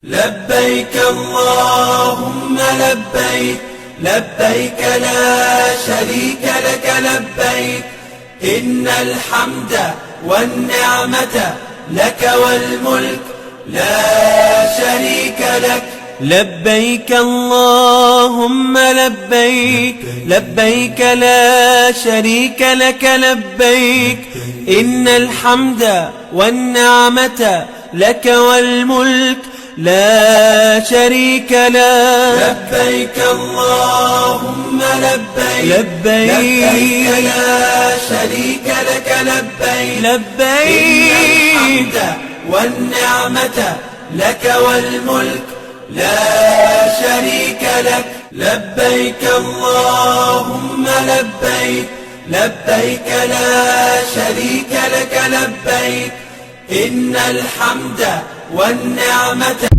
لبيك اللهم لبيك، لبيك لا شريك لك لبيك، إن الحمد والنعمة لك والملك لا شريك لك. لبيك اللهم لبيك، لبيك لا شريك لك لبيك، إن الحمد والنعمة لك والملك لا شريك لك. لبيك اللهم لبيك، لبيك لا شريك لك لبيك، لبيك إن الحمد والنعمة لك والملك لا شريك لك. لبيك اللهم لبيك، لبيك لا شريك لك لبيك، إن الحمد والنعمة